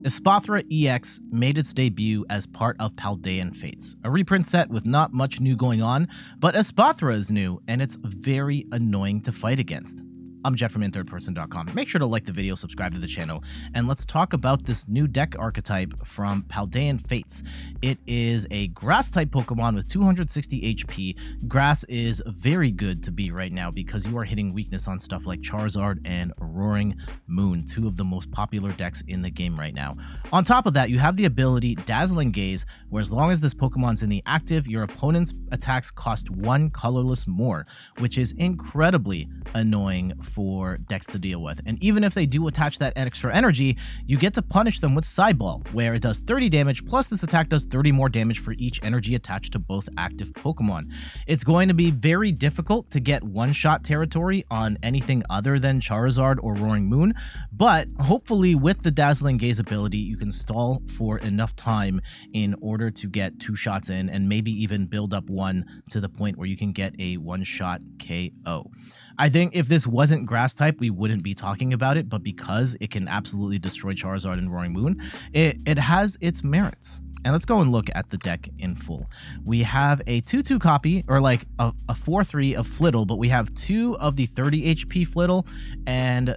Espathra EX made its debut as part of Paldean Fates, a reprint set with not much new going on, but Espathra is new, and it's very annoying to fight against. I'm Jet from InThirdPerson.com. Make sure to like the video, subscribe to the channel, and let's talk about this new deck archetype from Paldean Fates. It is a Grass-type Pokemon with 260 HP. Grass is very good to be right now because you are hitting weakness on stuff like Charizard and Roaring Moon, two of the most popular decks in the game right now. On top of that, you have the ability Dazzling Gaze, where as long as this Pokemon's in the active, your opponent's attacks cost one colorless more, which is incredibly annoying for decks to deal with. And even if they do attach that extra energy, you get to punish them with Psyball, where it does 30 damage, plus this attack does 30 more damage for each energy attached to both active Pokemon. It's going to be very difficult to get one-shot territory on anything other than Charizard or Roaring Moon, but hopefully with the Dazzling Gaze ability, you can stall for enough time in order to get two shots in and maybe even build up one to the point where you can get a one-shot KO. I think if this wasn't Grass type, we wouldn't be talking about it, but because it can absolutely destroy Charizard and Roaring Moon, it has its merits. And let's go and look at the deck in full. We have a 2-2 copy, or like a 4-3 of Flittle, but we have 2 of the 30 HP Flittle and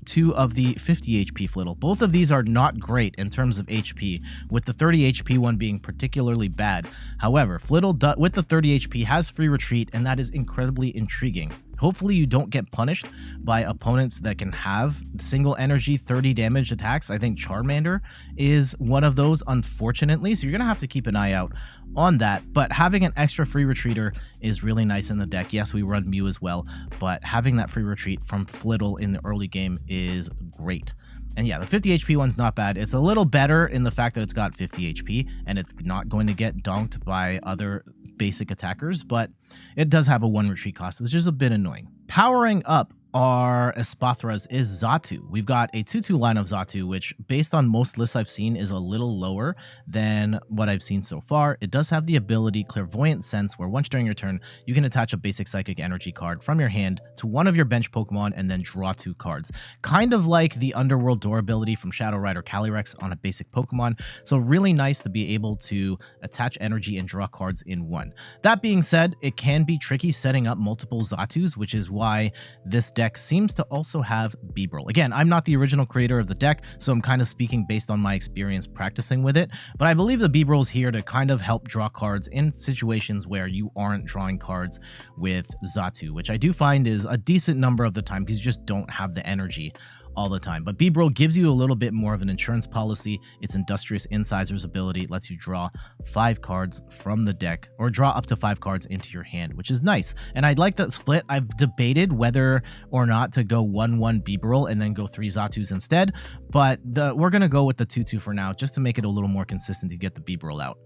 2 of the 50 HP Flittle. Both of these are not great in terms of HP, with the 30 HP one being particularly bad. However, Flittle with the 30 HP has free retreat, and that is incredibly intriguing. Hopefully you don't get punished by opponents that can have single energy 30 damage attacks. I think Charmander is one of those, unfortunately, so you're going to have to keep an eye out on that. But having an extra free retreater is really nice in the deck. Yes, we run Mew as well, but having that free retreat from Flittle in the early game is great. And yeah, the 50 HP one's not bad. It's a little better in the fact that it's got 50 HP and it's not going to get donked by other basic attackers, but it does have a 1 retreat cost, which is a bit annoying. Powering up our Espathras is Xatu. We've got a 2-2 line of Xatu, which based on most lists I've seen is a little lower than what I've seen so far. It does have the ability Clairvoyant Sense, where once during your turn, you can attach a basic Psychic Energy card from your hand to one of your bench Pokemon and then draw 2 cards. Kind of like the Underworld Door ability from Shadow Rider Calyrex on a basic Pokemon. So really nice to be able to attach energy and draw cards in one. That being said, it can be tricky setting up multiple Xatus, which is why this deck seems to also have Bibarel. Again, I'm not the original creator of the deck, so I'm kind of speaking based on my experience practicing with it, but I believe the Bibarel is here to kind of help draw cards in situations where you aren't drawing cards with Xatu, which I do find is a decent number of the time because you just don't have the energy all the time. But Bibarel gives you a little bit more of an insurance policy. Its Industrious Incisors ability lets you draw 5 cards from the deck, or draw up to 5 cards into your hand, which is nice. And I'd like that split. I've debated whether or not to go 1-1 Bibarel and then go 3 Xatus instead, but we're going to go with the 2-2 for now, just to make it a little more consistent to get the Bibarel out.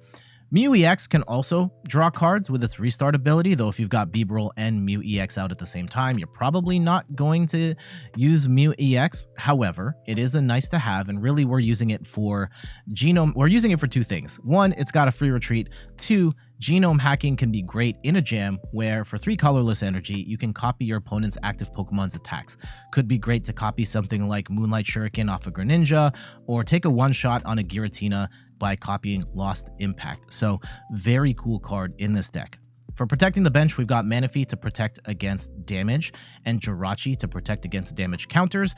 Mew EX can also draw cards with its restart ability, though if you've got Bibarel and Mew EX out at the same time, you're probably not going to use Mew EX. However, it is a nice to have, and really we're using it for genome. We're using it for 2 things. 1, it's got a free retreat. 2, genome hacking can be great in a jam where for 3 colorless energy, you can copy your opponent's active Pokemon's attacks. Could be great to copy something like Moonlight Shuriken off a Greninja, or take a one-shot on a Giratina by copying Lost Impact. So very cool card in this deck. For protecting the bench, we've got Manaphy to protect against damage and Jirachi to protect against damage counters.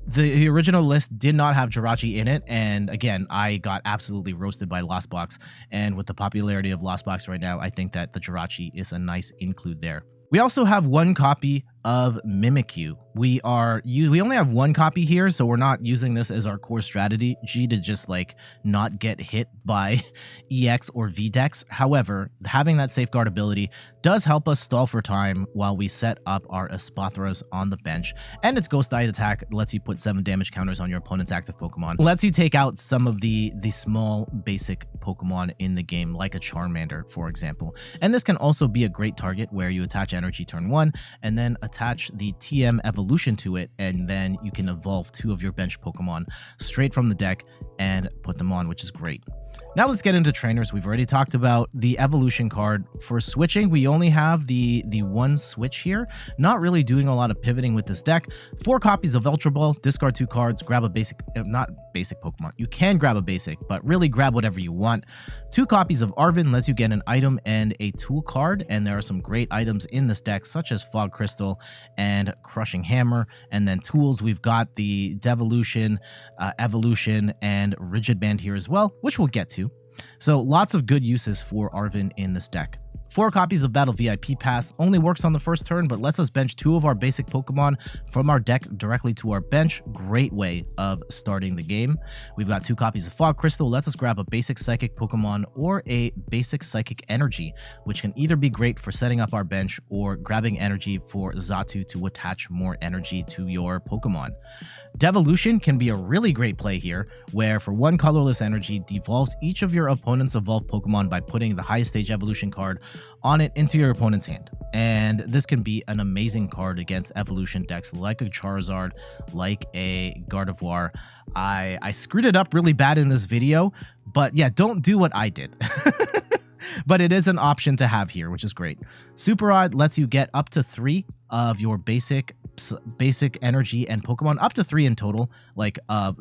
The original list did not have Jirachi in it, and again, I got absolutely roasted by Lost Box, and with the popularity of Lost Box right now, I think that the Jirachi is a nice include there. We also have 1 copy of Mimikyu. We only have 1 copy here, so we're not using this as our core strategy to just like not get hit by EX or VDEX. However, having that safeguard ability does help us stall for time while we set up our Espathras on the bench, and its Ghost Eye attack lets you put 7 damage counters on your opponent's active Pokemon. Lets you take out some of the small basic Pokemon in the game, like a Charmander, for example. And this can also be a great target where you attach energy turn 1 and then attach the TM evolution to it, and then you can evolve 2 of your bench Pokemon straight from the deck and put them on, which is great. Now let's get into trainers. We've already talked about the evolution card. For switching, we only have the one switch here. Not really doing a lot of pivoting with this deck. 4 copies of Ultra Ball, discard 2 cards, grab a basic, not basic Pokemon. You can grab a basic, but really grab whatever you want. 2 copies of Arven lets you get an item and a tool card, and there are some great items in this deck, such as Fog Crystal and Crushing Hammer. And then tools, we've got the Devolution, Evolution, and Rigid Band here as well, which we'll get to. So lots of good uses for Arven in this deck. 4 copies of Battle VIP Pass only works on the first turn, but lets us bench 2 of our basic Pokemon from our deck directly to our bench. Great way of starting the game. We've got 2 copies of Fog Crystal, lets us grab a basic Psychic Pokemon or a basic Psychic Energy, which can either be great for setting up our bench or grabbing energy for Xatu to attach more energy to your Pokemon. Devolution can be a really great play here, where for 1 colorless energy, devolves each of your opponent's evolved Pokemon by putting the highest stage evolution card on it into your opponent's hand. And this can be an amazing card against evolution decks like a Charizard, like a Gardevoir. I screwed it up really bad in this video, but yeah, don't do what I did. But it is an option to have here, which is great. Super Odd lets you get up to 3 of your basic energy and Pokemon, up to 3 in total, like a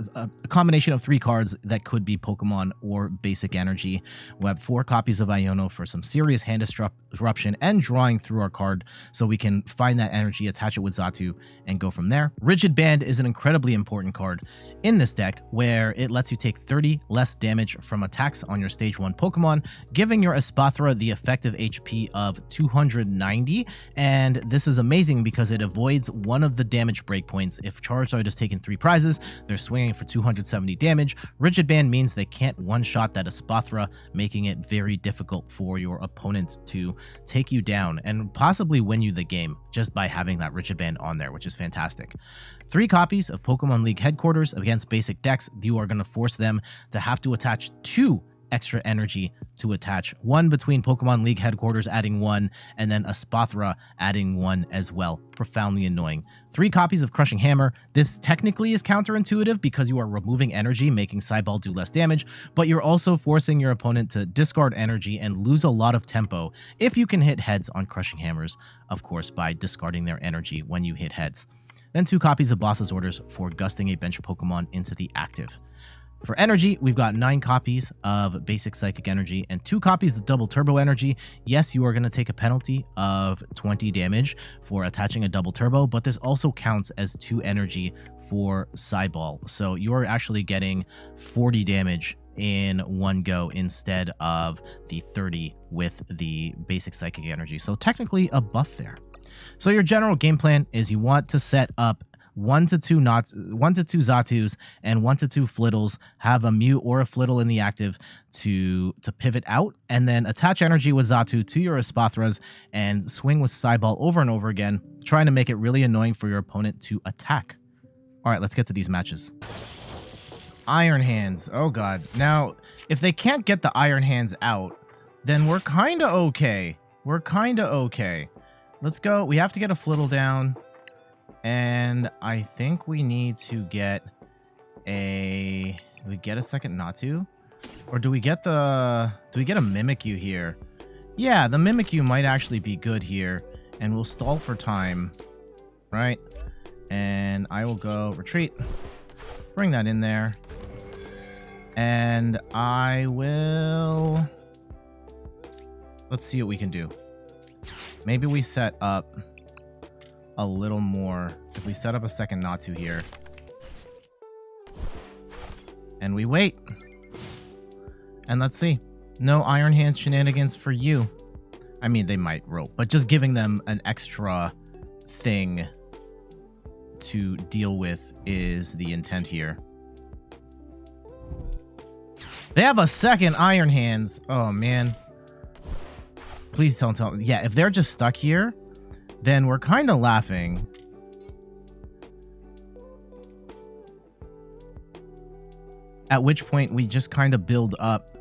combination of 3 cards that could be Pokemon or basic energy. We have 4 copies of Iono for some serious hand disruption and drawing through our card, so we can find that energy, attach it with Xatu, and go from there. Rigid Band is an incredibly important card in this deck, where it lets you take 30 less damage from attacks on your stage 1 Pokemon, giving your Espathra the effective HP of 290, and this is amazing because it avoids one of the damage breakpoints. If Charizard is taking 3 prizes, they're swinging for 270 damage. Rigid Band means they can't one-shot that Espathra, making it very difficult for your opponent to take you down and possibly win you the game just by having that Rigid Band on there, which is fantastic. 3 copies of Pokemon League Headquarters against basic decks. You are going to force them to have to attach 2 extra energy to attach, 1 between Pokemon League Headquarters adding 1, and then Espathra adding 1 as well. Profoundly annoying. 3 copies of Crushing Hammer. This technically is counterintuitive because you are removing energy, making Psyball do less damage, but you're also forcing your opponent to discard energy and lose a lot of tempo if you can hit heads on Crushing Hammers, of course, by discarding their energy when you hit heads. Then 2 copies of Boss's Orders for gusting a bench Pokemon into the active. For energy, we've got 9 copies of basic Psychic Energy and 2 copies of Double Turbo Energy. Yes, you are going to take a penalty of 20 damage for attaching a Double Turbo, but this also counts as 2 energy for Psyball. So you are actually getting 40 damage in one go instead of the 30 with the basic Psychic Energy. So technically a buff there. So your general game plan is you want to set up 1 to 2 Xatus and 1 to 2 Flittles, have a Mew or a Flittle in the active to pivot out, and then attach energy with Xatu to your Espathras and swing with Psyball over and over again, trying to make it really annoying for your opponent to attack. All right, let's get to these matches. Iron Hands. Oh god. Now, if they can't get the Iron Hands out, then we're kind of okay. We're kind of okay. Let's go. We have to get a Flittle down. And I think we need to get a... Do we get a second Natu? Or do we get a Mimikyu here? Yeah, the Mimikyu might actually be good here. And we'll stall for time. Right? And I will go retreat. Bring that in there. And I will... Let's see what we can do. Maybe we set up a little more. If we set up a second Natu here. And we wait. And let's see. No Iron Hands shenanigans for you. I mean, they might rope, but just giving them an extra thing to deal with is the intent here. They have a second Iron Hands. Oh, man. Please don't tell me. Yeah, if they're just stuck here, then we're kind of laughing. At which point we just kind of build up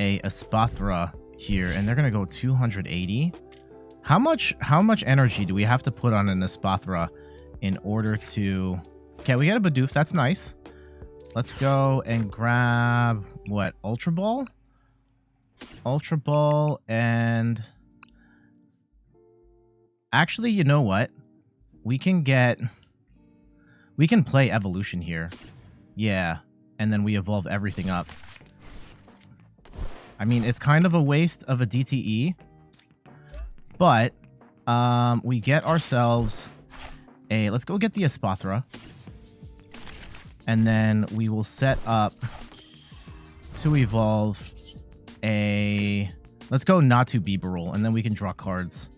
a Espathra here, and they're going to go 280. How much energy do we have to put on an Espathra in order to... Okay, we get a Bidoof. That's nice. Let's go and grab, what, Ultra Ball? Ultra Ball and... Actually, you know what? We can play Evolution here. Yeah, and then we evolve everything up. I mean, it's kind of a waste of a DTE, but we get ourselves a... Let's go get the Espathra. And then we will set up to evolve a... Let's go Natu Bibarel, and then we can draw cards.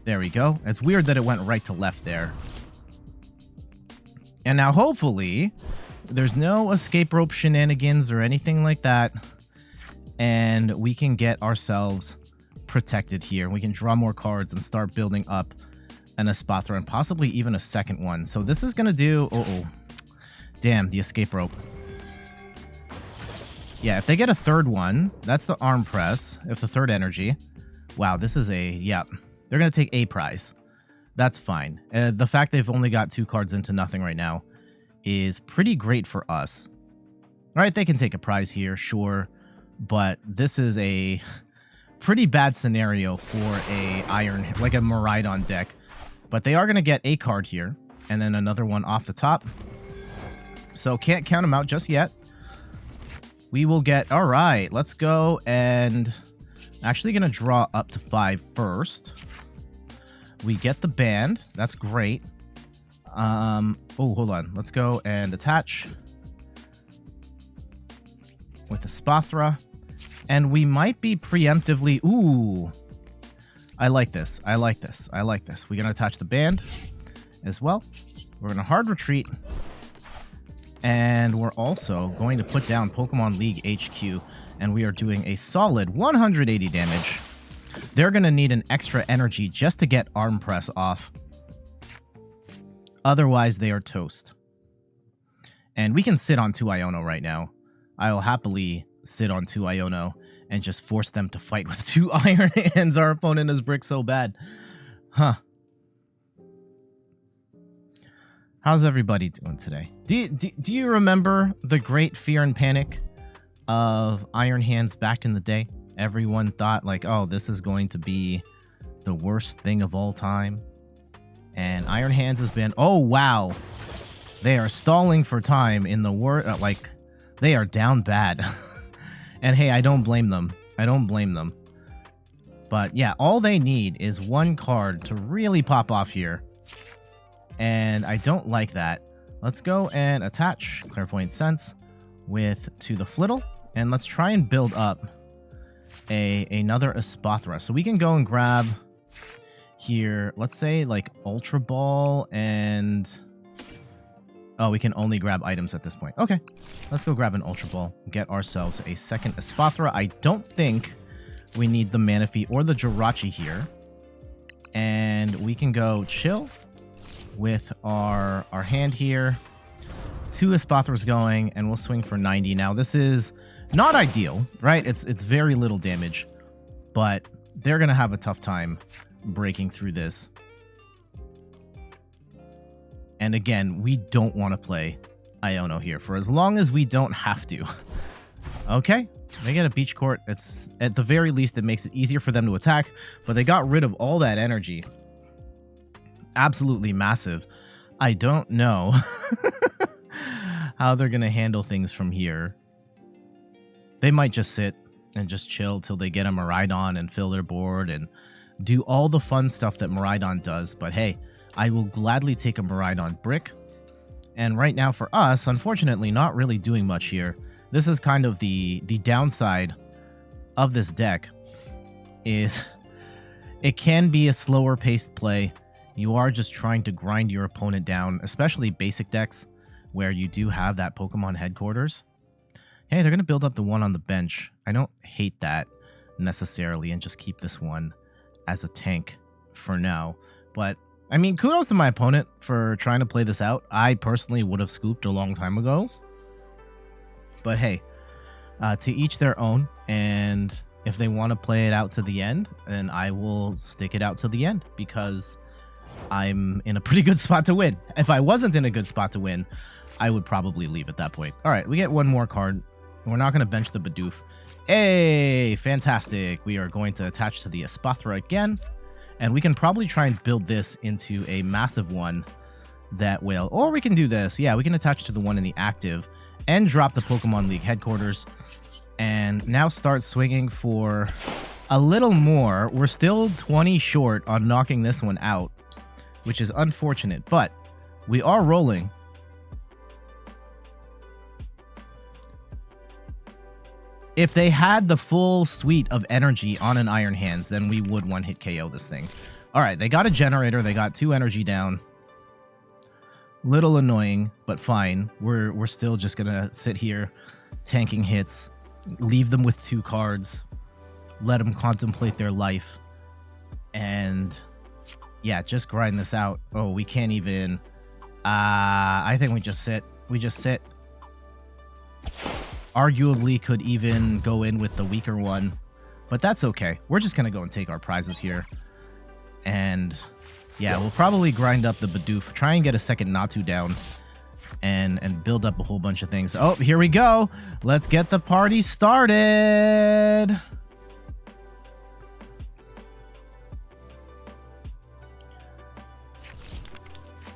There we go. It's weird that it went right to left there. And now, hopefully, there's no escape rope shenanigans or anything like that. And we can get ourselves protected here. We can draw more cards and start building up an Espathra and possibly even a second one. So this is going to do... Uh-oh. Damn, the escape rope. Yeah, if they get a third one, that's the arm press. If the third energy. Wow, this is a... Yeah, they're going to take a prize. That's fine. The fact they've only got 2 cards into nothing right now is pretty great for us. All right, they can take a prize here, sure. But this is a pretty bad scenario for a Iron, like a Miraidon deck. But they are going to get a card here, and then another one off the top. So can't count them out just yet. We will get... All right, let's go and... Actually going to draw up to 5 first. We get the band. That's great. Oh, hold on. Let's go and attach with a Espathra. And we might be preemptively... Ooh. I like this. I like this. I like this. We're going to attach the band as well. We're going to hard retreat. And we're also going to put down Pokemon League HQ. And we are doing a solid 180 damage. They're going to need an extra energy just to get Arm Press off. Otherwise, they are toast. And we can sit on 2 Iono right now. I will happily sit on 2 Iono and just force them to fight with 2 Iron Hands. Our opponent is brick so bad. Huh. How's everybody doing today? Do you remember the great fear and panic of Iron Hands back in the day? Everyone thought like, oh, this is going to be the worst thing of all time. And Iron Hands has been, oh, wow. They are stalling for time in the like, they are down bad. And hey, I don't blame them. I don't blame them. But yeah, all they need is 1 card to really pop off here. And I don't like that. Let's go and attach Clairvoyant Sense to the Flittle. And let's try and build up another Espathra. So we can go and grab here, let's say like Ultra Ball and... Oh, we can only grab items at this point. Okay, let's go grab an Ultra Ball. Get ourselves a second Espathra. I don't think we need the Manaphy or the Jirachi here. And we can go chill with our hand here. 2 Espathras going, and we'll swing for 90. Now, this is not ideal, right? It's very little damage, but they're going to have a tough time breaking through this. And again, we don't want to play Iono here for as long as we don't have to. Okay, they get a Beach Court. It's at the very least, it makes it easier for them to attack, but they got rid of all that energy. Absolutely massive. I don't know how they're going to handle things from here. They might just sit and just chill till they get a Miraidon and fill their board and do all the fun stuff that Miraidon does. But hey, I will gladly take a Miraidon brick. And right now for us, unfortunately, not really doing much here. This is kind of the downside of this deck is it can be a slower paced play. You are just trying to grind your opponent down, especially basic decks where you do have that Pokemon headquarters. Hey, they're going to build up the one on the bench. I don't hate that necessarily and just keep this one as a tank for now. But, I mean, kudos to my opponent for trying to play this out. I personally would have scooped a long time ago. But hey, to each their own. And if they want to play it out to the end, then I will stick it out to the end. Because I'm in a pretty good spot to win. If I wasn't in a good spot to win, I would probably leave at that point. All right, we get one more card. We're not going to bench the Bidoof. Hey, fantastic. We are going to attach to the Espathra again. And we can probably try and build this into a massive one that will... Or we can do this. Yeah, we can attach to the one in the active and drop the Pokemon League headquarters. And now start swinging for a little more. We're still 20 short on knocking this one out, which is unfortunate. But we are rolling. If they had the full suite of energy on an Iron Hands, then we would one-hit KO this thing. All right, they got a generator. They got 2 energy down. Little annoying, but fine. We're still just going to sit here tanking hits. Leave them with 2 cards. Let them contemplate their life. And, yeah, just grind this out. Oh, we can't even... I think we just sit. We just sit. Arguably could even go in with the weaker one, but that's okay. We're just going to go and take our prizes here. And yeah, we'll probably grind up the Bidoof, try and get a second Natu down, and build up a whole bunch of things. Oh, here we go. Let's get the party started.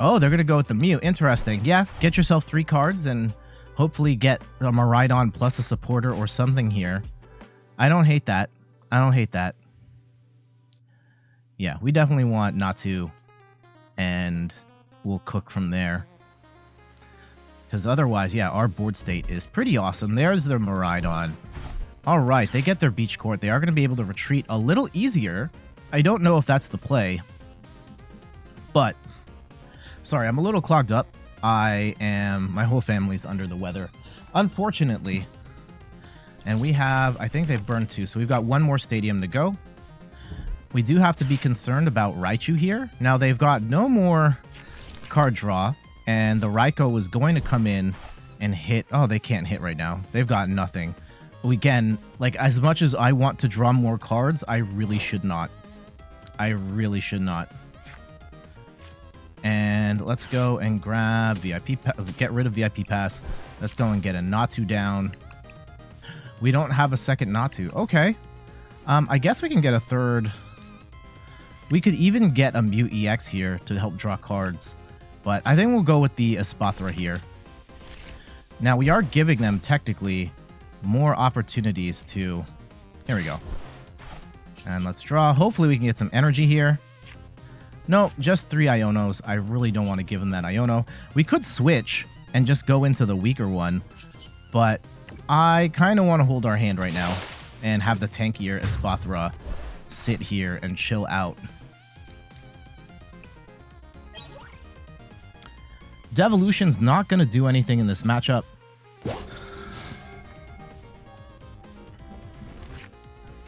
Oh, they're going to go with the Mew. Interesting. Yeah, get yourself 3 cards and... hopefully get a Miraidon plus a supporter or something here. I don't hate that. I don't hate that. Yeah, we definitely want Natu, and we'll cook from there. Because otherwise, yeah, our board state is pretty awesome. There's their Miraidon. All right, they get their Beach Court. They are going to be able to retreat a little easier. I don't know if that's the play. But, sorry, I'm a little clogged up. My whole family's under the weather, unfortunately. And we have, I think they've burned 2, so we've got 1 more stadium to go. We do have to be concerned about Raichu here. Now, they've got no more card draw, and the Raikou was going to come in and hit. Oh, they can't hit right now. They've got nothing. Again, like, as much as I want to draw more cards, I really should not. I really should not. And let's go and grab VIP, get rid of VIP Pass. Let's go and get a Natu down. We don't have a second Natu. Okay. I guess we can get a third. We could even get a Mew EX here to help draw cards. But I think we'll go with the Espathra here. Now, we are giving them, technically, more opportunities to... Here we go. And let's draw. Hopefully, we can get some energy here. No, just 3 Ionos. I really don't want to give him that Iono. We could switch and just go into the weaker one, but I kind of want to hold our hand right now and have the tankier Espathra sit here and chill out. Devolution's not going to do anything in this matchup.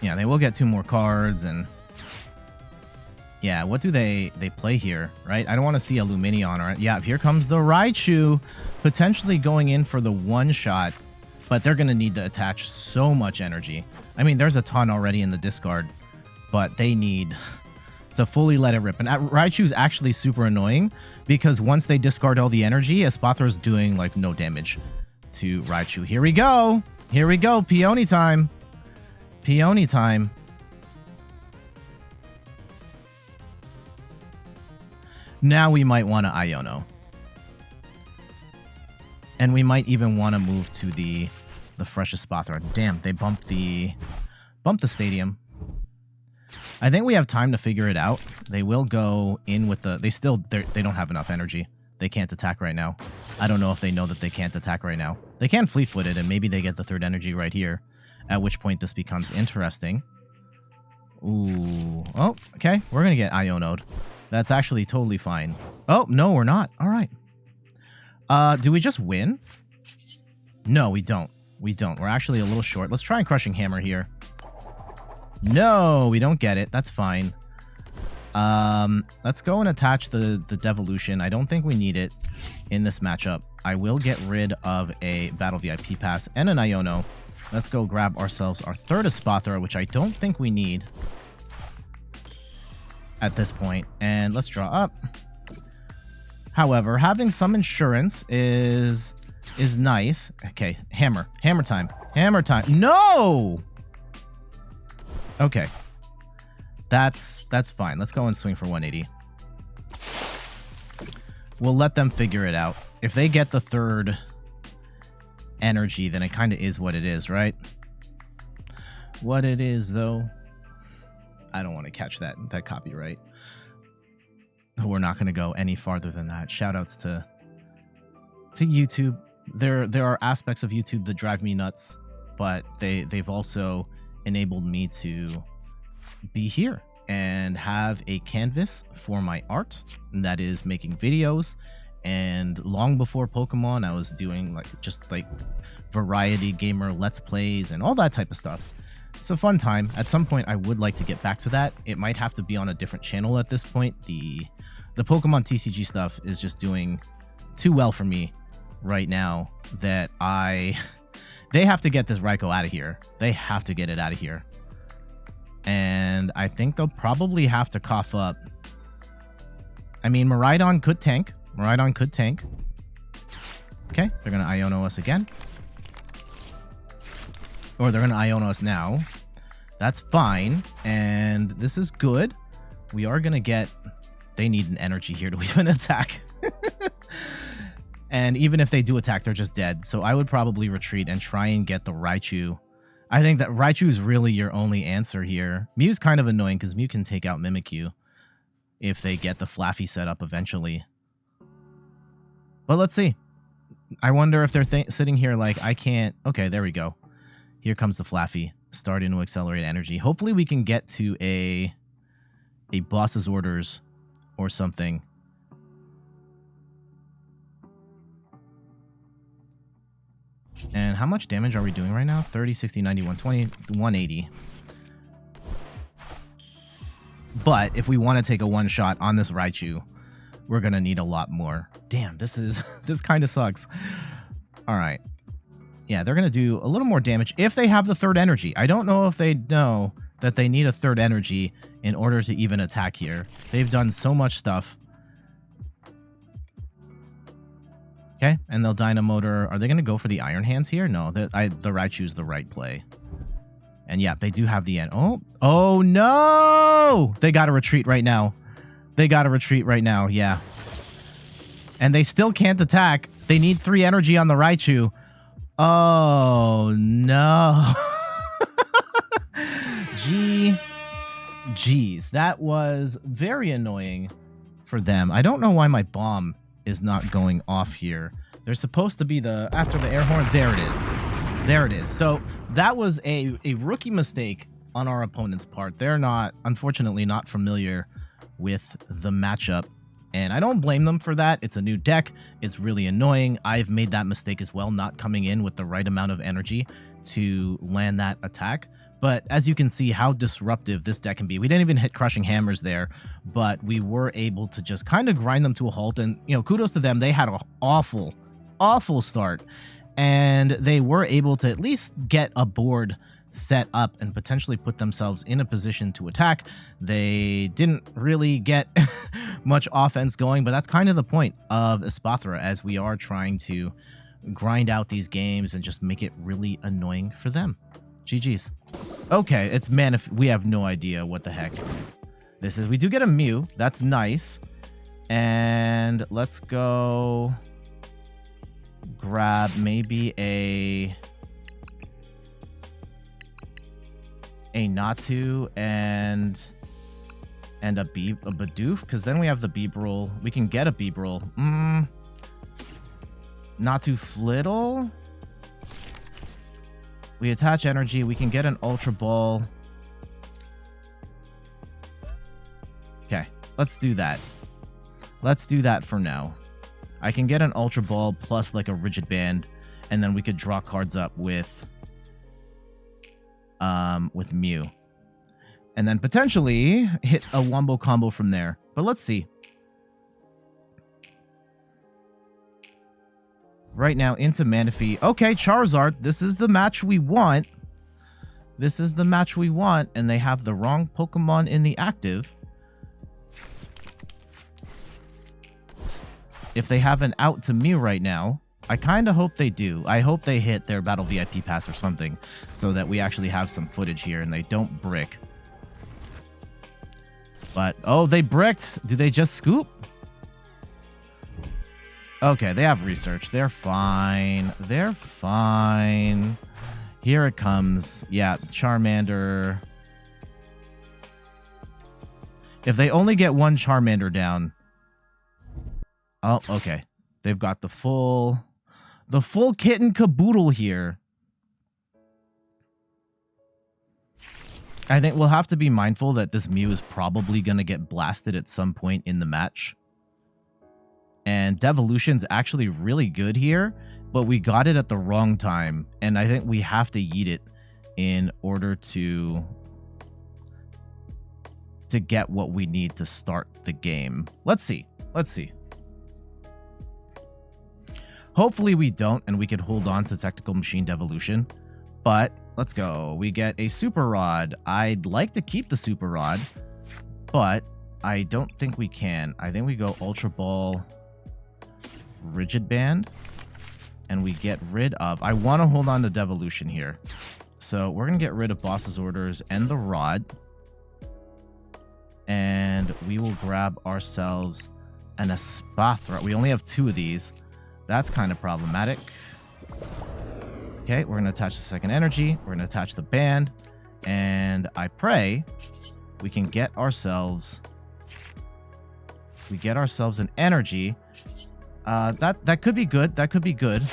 Yeah, they will get 2 more cards, and... yeah, what do they play here, right? I don't want to see a Lumineon. Right? Yeah, here comes the Raichu, potentially going in for the one-shot, but they're going to need to attach so much energy. I mean, there's a ton already in the discard, but they need to fully let it rip. And Raichu's actually super annoying, because once they discard all the energy, Espathra's doing, like, no damage to Raichu. Here we go! Here we go! Peony time! Peony time! Now we might want to Iono. And we might even want to move to the fresh Espathra. Damn, they bumped the stadium. I think we have time to figure it out. They will go in with the... They don't have enough energy. They can't attack right now. I don't know if they know that they can't attack right now. They can Fleet-Foot it, and maybe they get the 3rd energy right here. At which point this becomes interesting. Ooh. Oh, okay. We're going to get Iono'd. That's actually totally fine. Oh, no, we're not. All right. Do we just win? No, we don't. We don't. We're actually a little short. Let's try and Crushing Hammer here. No, we don't get it. That's fine. Let's go and attach the Devolution. I don't think we need it in this matchup. I will get rid of a Battle VIP Pass and an Iono. Let's go grab ourselves our 3rd Espathra, which I don't think we need. at this point, and let's draw up. However, having some insurance is nice. Okay, hammer time. No. Okay, that's fine. Let's go and swing for 180. We'll let them figure it out. If they get the third energy, then it kind of is what it is, right? What it is, though. I don't want to catch that copyright. We're not going to go any farther than that. Shoutouts to YouTube. There are aspects of YouTube that drive me nuts, but they've also enabled me to be here and have a canvas for my art, and that is making videos. And long before Pokemon, I was doing just variety gamer let's plays and all that type of stuff. It's a fun time. At some point, I would like to get back to that. It might have to be on a different channel at this point. The Pokemon TCG stuff is just doing too well for me right now that they have to get this Raikou out of here. They have to get it out of here. And I think they'll probably have to cough up. I mean, Miraidon could tank. Okay, they're going to Iono us again. Or they're going to Iono us now. That's fine. And this is good. We are going to get... They need an energy here to even attack. And even if they do attack, they're just dead. So I would probably retreat and try and get the Raichu. I think that Raichu is really your only answer here. Mew's kind of annoying because Mew can take out Mimikyu if they get the Flaffy set up eventually. But let's see. I wonder if they're sitting here like, I can't... Okay, there we go. Here comes the Flaffy. Starting to accelerate energy. Hopefully we can get to a boss's orders or something. And how much damage are we doing right now? 30, 60, 90, 120, 180. But if we want to take a one-shot on this Raichu, we're going to need a lot more. Damn, this kind of sucks. All right. Yeah, they're going to do a little more damage if they have the third energy. I don't know if they know that they need a third energy in order to even attack here. They've done so much stuff. Okay, and they'll Dynamotor. Are they going to go for the Iron Hands here? No, the Raichu's the right play. And yeah, they do have the end. Oh no! They got to retreat right now. Yeah. And they still can't attack. They need 3 energy on the Raichu. Oh no. Jeez, that was very annoying for them. I don't know why my bomb is not going off here. There's supposed to be after the air horn. There it is. So that was a rookie mistake on our opponent's part. They're unfortunately not familiar with the matchup, and I don't blame them for that. It's a new deck. It's really annoying. I've made that mistake as well, not coming in with the right amount of energy to land that attack. But as you can see how disruptive this deck can be. We didn't even hit Crushing Hammers there, but we were able to just kind of grind them to a halt. And, kudos to them. They had an awful start. And they were able to at least get a board set up and potentially put themselves in a position to attack. They didn't really get much offense going, but that's kind of the point of Espathra, as we are trying to grind out these games and just make it really annoying for them. GG's. Okay, it's Manaphy. We have no idea what the heck this is. We do get a Mew. That's nice. And let's go grab maybe a Natu and a Bidoof, because then we have the Bibarel. We can get a Bibarel. Natu Flittle. We attach energy. We can get an Ultra Ball. Okay, let's do that. Let's do that for now. I can get an Ultra Ball plus like a Rigid Band, and then we could draw cards up with Mew. And then potentially hit a Wombo combo from there. But let's see. Right now into Manaphy. Okay, Charizard. This is the match we want. And they have the wrong Pokemon in the active. if they have an out to Mew right now, I kind of hope they do. I hope they hit their Battle VIP Pass or something so that we actually have some footage here and they don't brick. But, oh, they bricked. Do they just scoop? Okay, they have research. They're fine. They're fine. Here it comes. Yeah, Charmander. If they only get one Charmander down. Oh, okay. They've got the full kit and caboodle here. I think we'll have to be mindful that this Mew is probably going to get blasted at some point in the match. And Devolution's actually really good here, but we got it at the wrong time. And I think we have to yeet it in order to get what we need to start the game. Let's see. Let's see. Hopefully we don't, and we can hold on to Technical Machine Devolution. But let's go. We get a Super Rod. I'd like to keep the Super Rod, but I don't think we can. I think we go Ultra Ball, Rigid Band, and we get rid of... I want to hold on to Devolution here. So we're going to get rid of Boss's Orders and the Rod. And we will grab ourselves an Espathra. We only have 2 of these. That's kind of problematic. Okay, we're going to attach the second energy. We're going to attach the band. And I pray we can get ourselves... We get ourselves an energy. That could be good. That could be good.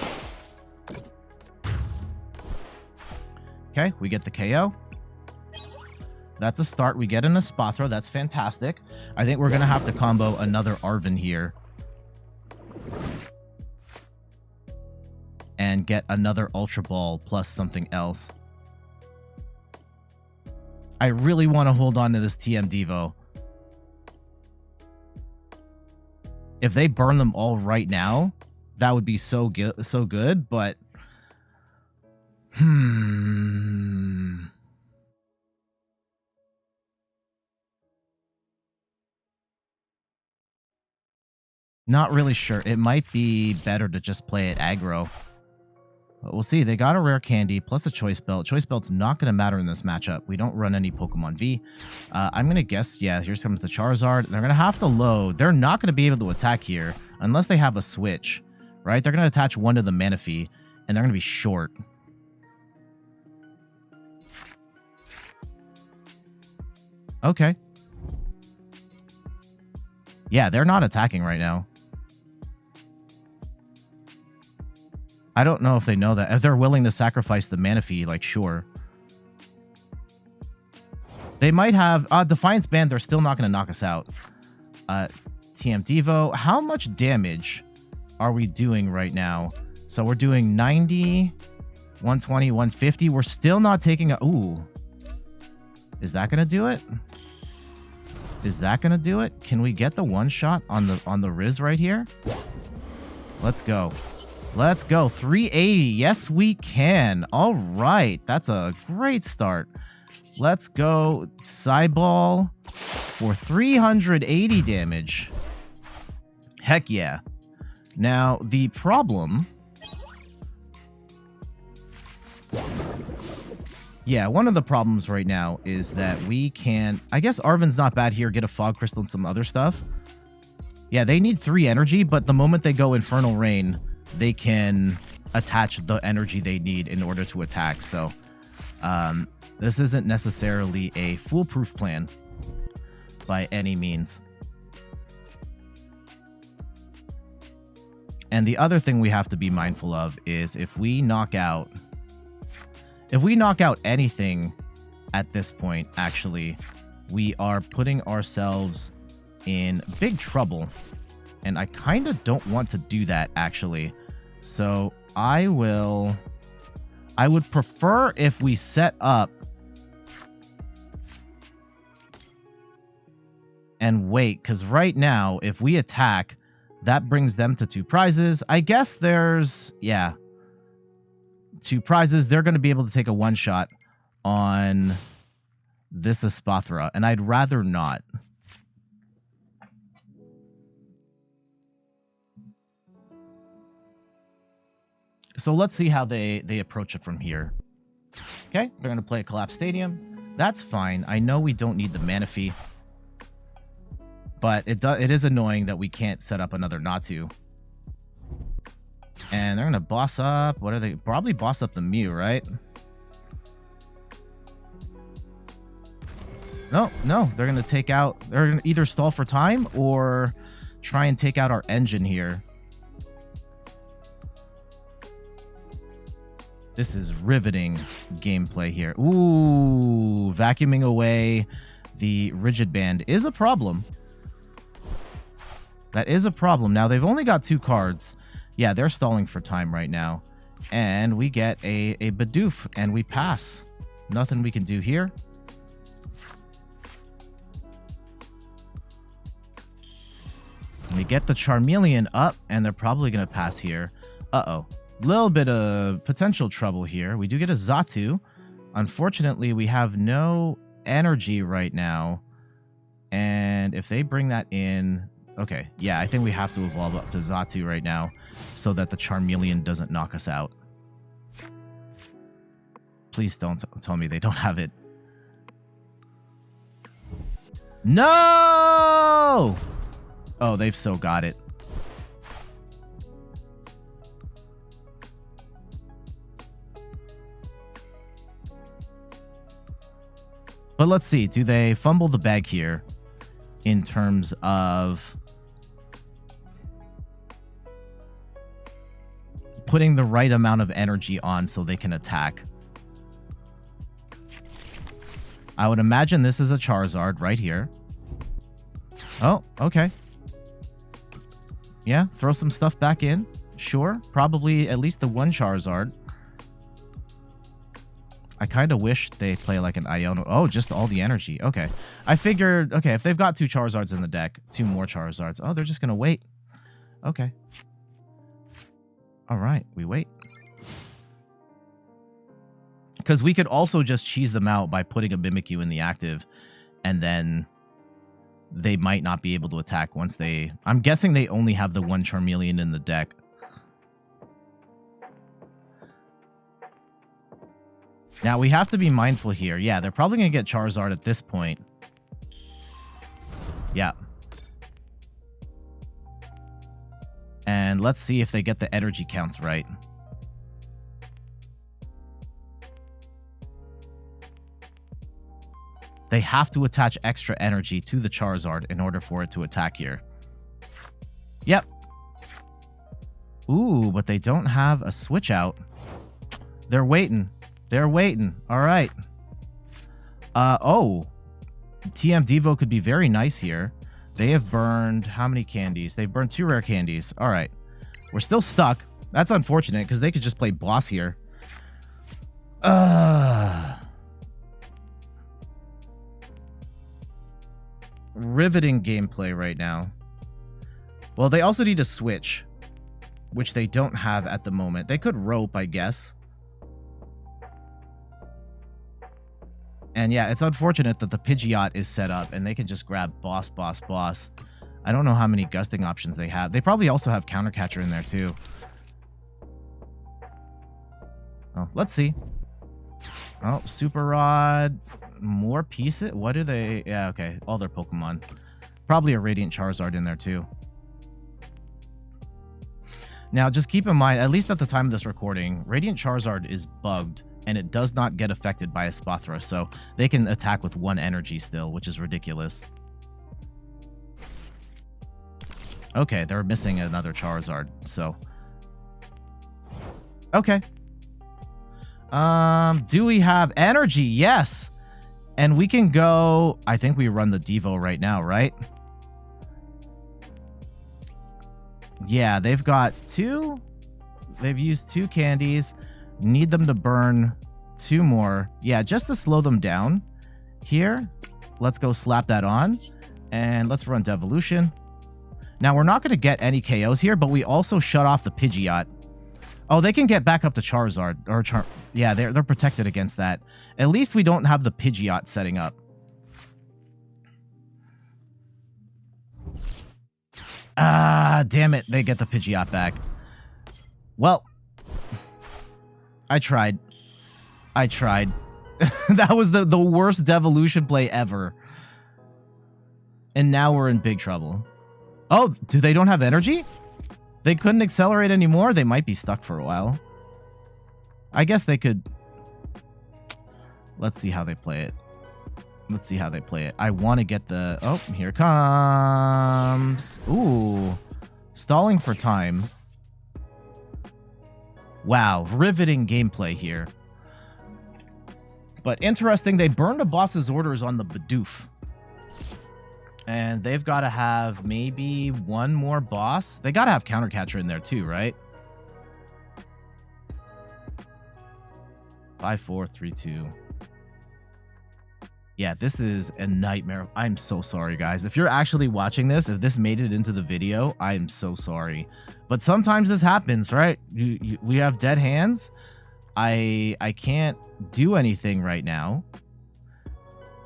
Okay, we get the KO. That's a start. We get an Espathra. That's fantastic. I think we're going to have to combo another Arven here. And get another Ultra Ball plus something else. I really want to hold on to this TM Devo. If they burn them all right now, that would be so good, but... Not really sure. It might be better to just play it aggro. But we'll see. They got a rare candy plus a choice belt. Choice belt's not going to matter in this matchup. We don't run any Pokemon V. I'm going to guess, yeah, here's comes the Charizard. They're going to have to load. They're not going to be able to attack here unless they have a switch, right? They're going to attach one to the Manaphy, and they're going to be short. Okay. Yeah, they're not attacking right now. I don't know if they know that. If they're willing to sacrifice the Manaphy, like, sure. They might have... Defiance Band, they're still not going to knock us out. TM Devo. How much damage are we doing right now? So we're doing 90, 120, 150. We're still not taking a... Ooh. Is that going to do it? Is that going to do it? Can we get the one-shot on the Riz right here? Let's go. Let's go. 380. Yes, we can. All right. That's a great start. Let's go. Psyball for 380 damage. Heck yeah. Now, the problem... Yeah, one of the problems right now is that we can... I guess Arven's not bad here. Get a Fog Crystal and some other stuff. Yeah, they need 3 energy, but the moment they go Infernal Rain... they can attach the energy they need in order to attack. So this isn't necessarily a foolproof plan by any means. And the other thing we have to be mindful of is if we knock out anything at this point, actually, we are putting ourselves in big trouble. And I kind of don't want to do that, actually. So I would prefer if we set up and wait, because right now, if we attack, that brings them to 2 prizes. I guess there's, yeah, 2 prizes. They're going to be able to take a one-shot on this Espathra, and I'd rather not. So let's see how they approach it from here. Okay, they're going to play a Collapse Stadium. That's fine. I know we don't need the Manaphy. But it is annoying that we can't set up another Natu. And they're going to boss up. What are they? Probably boss up the Mew, right? No. They're going to take out... They're going to either stall for time or try and take out our engine here. This is riveting gameplay here. Ooh, vacuuming away the Rigid Band is a problem. That is a problem. Now, they've only got 2 cards. Yeah, they're stalling for time right now. And we get a Bidoof, and we pass. Nothing we can do here. We get the Charmeleon up, and they're probably going to pass here. Uh-oh. Little bit of potential trouble here. We do get a Xatu. Unfortunately, we have no energy right now. And if they bring that in... Okay, yeah, I think we have to evolve up to Xatu right now so that the Charmeleon doesn't knock us out. Please don't tell me they don't have it. No! Oh, they've so got it. But let's see. Do they fumble the bag here in terms of putting the right amount of energy on so they can attack? I would imagine this is a Charizard right here. Oh, okay. Yeah, throw some stuff back in. Sure. Probably at least the one Charizard. I kind of wish they play like an Iono. Oh, just all the energy. Okay. I figured, okay, if they've got 2 Charizards in the deck, 2 more Charizards. Oh, they're just going to wait. Okay. All right, we wait. Because we could also just cheese them out by putting a Mimikyu in the active, and then they might not be able to attack once they... I'm guessing they only have the 1 Charmeleon in the deck. Now, we have to be mindful here. Yeah, they're probably going to get Charizard at this point. Yeah. And let's see if they get the energy counts right. They have to attach extra energy to the Charizard in order for it to attack here. Yep. Ooh, but they don't have a switch out. They're waiting. They're waiting. All right. Oh. TM Devo could be very nice here. They have burned how many candies? They've burned 2 rare candies. All right. We're still stuck. That's unfortunate because they could just play boss here. Riveting gameplay right now. Well, they also need a switch, which they don't have at the moment. They could rope, I guess. And yeah, it's unfortunate that the Pidgeot is set up and they can just grab boss, boss, boss. I don't know how many gusting options they have. They probably also have Counter Catcher in there too. Oh, let's see. Oh, Super Rod. More pieces? What are they? Yeah, okay. All their Pokemon. Probably a Radiant Charizard in there too. Now, just keep in mind, at least at the time of this recording, Radiant Charizard is bugged and it does not get affected by Espathra, so they can attack with 1 energy still, which is ridiculous. Okay, they're missing another Charizard, so... Okay. Do we have energy? Yes! And we can go... I think we run the Devo right now, right? Yeah, they've got 2. They've used 2 candies. Need them to burn 2 more. Yeah, just to slow them down. Here, let's go slap that on. And let's run Devolution. Now, we're not going to get any KOs here, but we also shut off the Pidgeot. Oh, they can get back up to Charizard. Yeah, they're protected against that. At least we don't have the Pidgeot setting up. Ah, damn it. They get the Pidgeot back. Well, I tried. That was the worst Devolution play ever. And now we're in big trouble. Oh, do they don't have energy? They couldn't accelerate anymore? They might be stuck for a while. I guess they could... Let's see how they play it. Let's see how they play it. I want to get the... Oh, here it comes. Ooh. Stalling for time. Wow. Riveting gameplay here. But interesting, they burned a boss's orders on the Bidoof. And they've got to have maybe one more boss. They got to have Countercatcher in there too, right? 5, 4, 3, 2. Yeah, this is a nightmare. I'm so sorry, guys. If you're actually watching this, if this made it into the video, I'm so sorry. But sometimes this happens, right? We have dead hands. I can't do anything right now.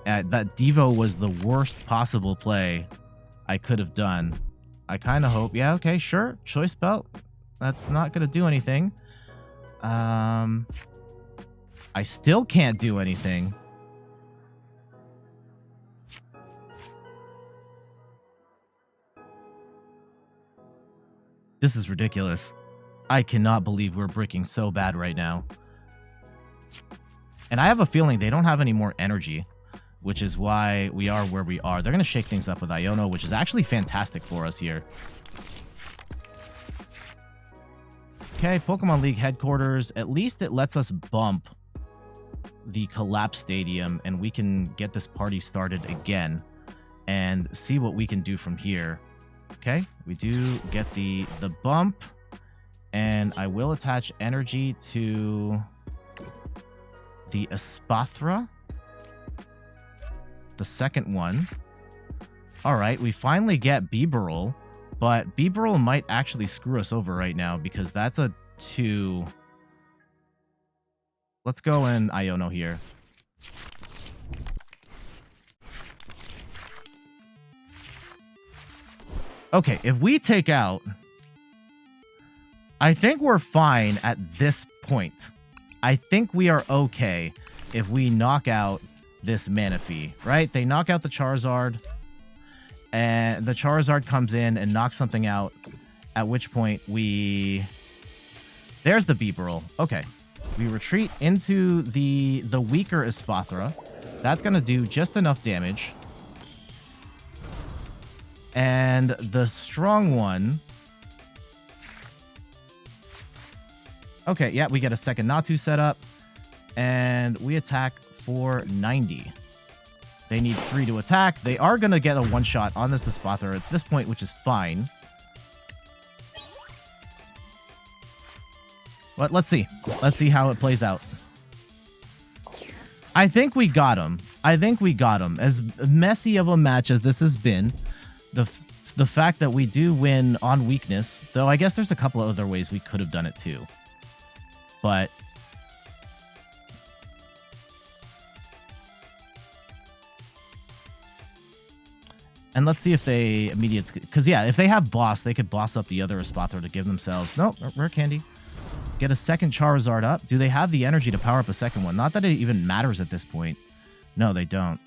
That Devo was the worst possible play I could have done. I kind of hope... Yeah, okay, sure. Choice belt. That's not going to do anything. I still can't do anything. This is ridiculous. I cannot believe we're bricking so bad right now. And I have a feeling they don't have any more energy, which is why we are where we are. They're going to shake things up with Iono, which is actually fantastic for us here. Okay, Pokemon League headquarters. At least it lets us bump the Collapse Stadium, and we can get this party started again and see what we can do from here. Okay, we do get the bump, and I will attach energy to the Espathra, the second one. All right, we finally get Bibarel, but Bibarel might actually screw us over right now because that's a 2. Let's go in Iono here. Okay, if we take out... I think we're fine at this point. I think we are okay if we knock out this Manaphy, right? They knock out the Charizard, and the Charizard comes in and knocks something out, at which point we... There's the Bibarel. Okay. We retreat into the weaker Espathra. That's going to do just enough damage. And the strong one... Okay, yeah, we get a second Natu set up. And we attack for 90. They need 3 to attack. They are going to get a one-shot on this Espathra at this point, which is fine. But let's see. Let's see how it plays out. I think we got him. I think we got him. As messy of a match as this has been, the fact that we do win on weakness, though I guess there's a couple of other ways we could have done it too. But... And let's see if they immediate... Because, yeah, if they have boss, they could boss up the other Espathra to give themselves... Nope, rare candy. Get a second Charizard up. Do they have the energy to power up a second one? Not that it even matters at this point. No, they don't.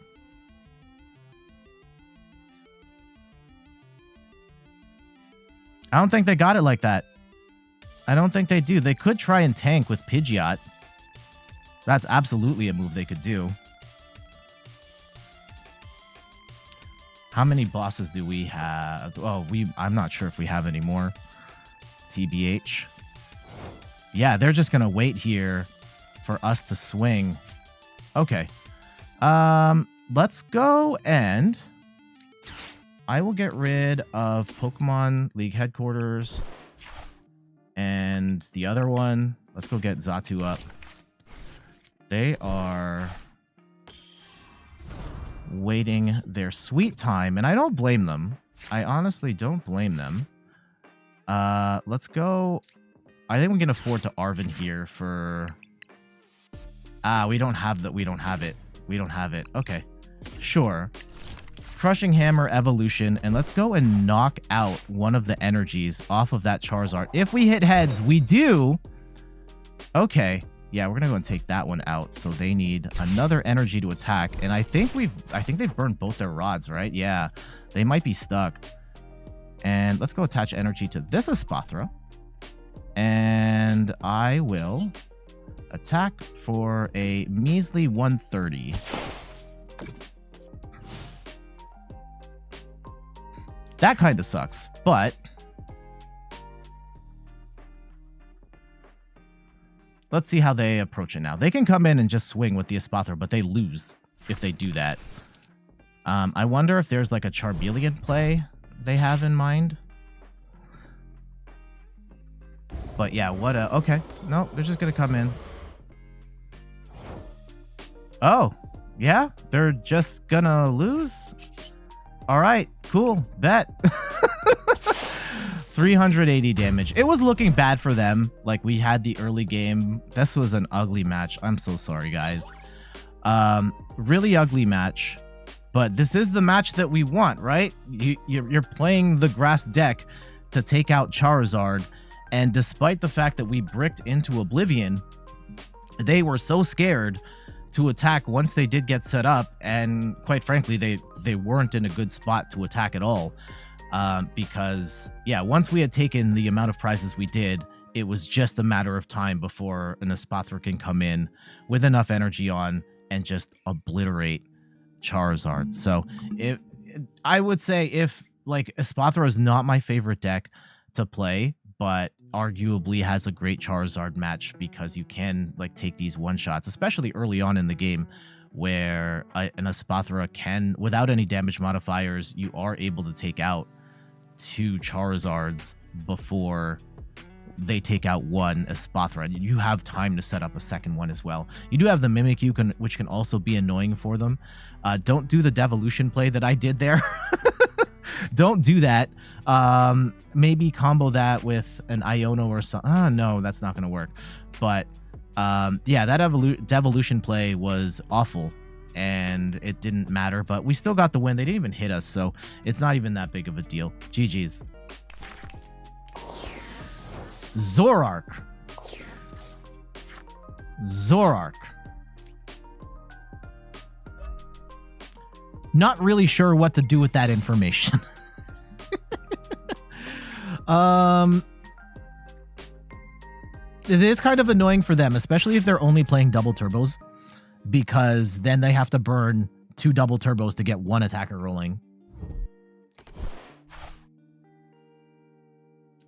I don't think they got it like that. I don't think they do. They could try and tank with Pidgeot. That's absolutely a move they could do. How many bosses do we have? Oh, I'm not sure if we have any more. TBH. Yeah, they're just going to wait here for us to swing. Okay. Let's go and... I will get rid of Pokemon League headquarters. And the other one, let's go get Xatu up. They are waiting their sweet time, and I don't blame them. I honestly don't blame them. Let's go. I think we can afford to Arven here for... we don't have that. We don't have it. We don't have it. Okay. Sure. Crushing Hammer Evolution, and let's go and knock out one of the energies off of that Charizard. If we hit heads, we do. Okay. Yeah, we're gonna go and take that one out. So they need another energy to attack. And I think they've burned both their rods, right? Yeah, they might be stuck. And let's go attach energy to this Espathra. And I will attack for a measly 130. That kind of sucks, but let's see how they approach it now. They can come in and just swing with the Espathra, but they lose if they do that. I wonder if there's like a Charmeleon play they have in mind. But yeah, what a... Okay. No, they're just going to come in. Oh, yeah? They're just going to lose? All right, cool. Bet. 380 damage. It was looking bad for them. Like, we had the early game. This was an ugly match. I'm so sorry, guys. Really ugly match. But this is the match that we want, right? You're playing the grass deck to take out Charizard. And despite the fact that we bricked into Oblivion, they were so scared to attack once they did get set up. And quite frankly, they weren't in a good spot to attack at all. Because, yeah, once we had taken the amount of prizes we did, it was just a matter of time before an Espathra can come in with enough energy on and just obliterate Charizard. So I would say if, like, Espathra is not my favorite deck to play, but arguably has a great Charizard match because you can, like, take these one-shots, especially early on in the game, where an Espathra can, without any damage modifiers, you are able to take out 2 Charizards before they take out one Espathra. You have time to set up a second one as well. You do have the Mimikyu, which can also be annoying for them. Don't do the Devolution play that I did there. Don't do that. Maybe combo that with an Iono or something. No, that's not going to work. But yeah, that Devolution play was awful, and it didn't matter. But we still got the win. They didn't even hit us, so it's not even that big of a deal. GG's. Zoroark. Not really sure what to do with that information. It is kind of annoying for them, especially if they're only playing double turbos, because then they have to burn 2 double turbos to get 1 attacker rolling.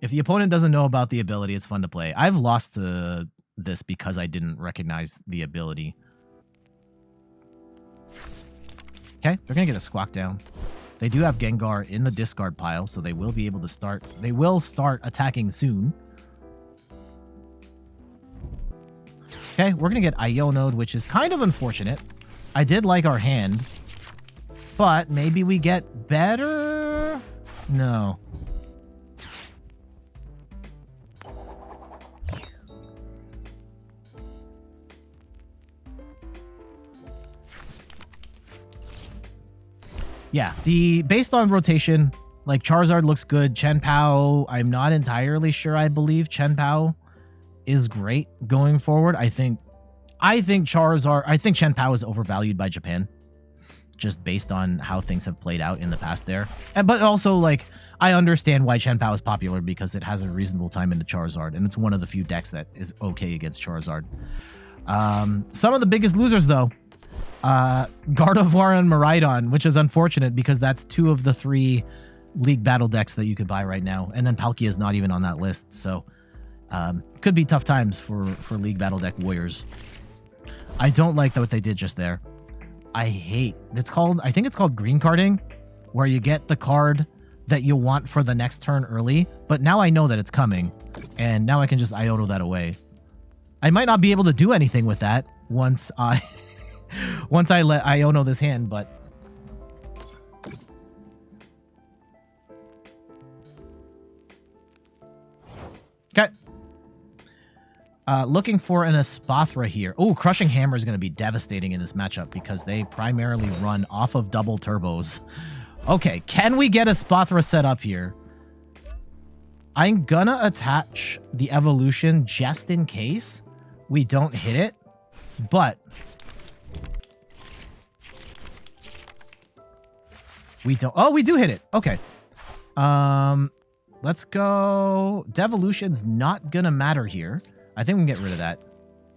If the opponent doesn't know about the ability, it's fun to play. I've lost to this because I didn't recognize the ability. Okay, they're going to get a Squawk down. They do have Gengar in the discard pile, so they will be able to start. They will start attacking soon. Okay, we're going to get Iono'd, which is kind of unfortunate. I did like our hand, but maybe we get better? No. Yeah, based on rotation, like, Charizard looks good. Chien-Pao, I'm not entirely sure. I believe Chien-Pao is great going forward. I think Chien-Pao is overvalued by Japan, just based on how things have played out in the past there. But also, like, I understand why Chien-Pao is popular, because it has a reasonable time into Charizard, and it's one of the few decks that is okay against Charizard. Some of the biggest losers, though. Gardevoir and Miraidon, which is unfortunate because that's 2 of the 3 League Battle decks that you could buy right now. And then Palkia is not even on that list. So, could be tough times for League Battle deck warriors. I don't like what they did just there. I think it's called green carding, where you get the card that you want for the next turn early. But now I know that it's coming, and now I can just Iono that away. I might not be able to do anything with that once I let Iono this hand, but okay. Looking for an Espathra here. Oh, Crushing Hammer is going to be devastating in this matchup because they primarily run off of double turbos. Okay, can we get Espathra set up here? I'm gonna attach the Evolution just in case, we don't hit it, but we don't. Oh, we do hit it. Okay. Let's go. Devolution's not gonna matter here. I think we can get rid of that.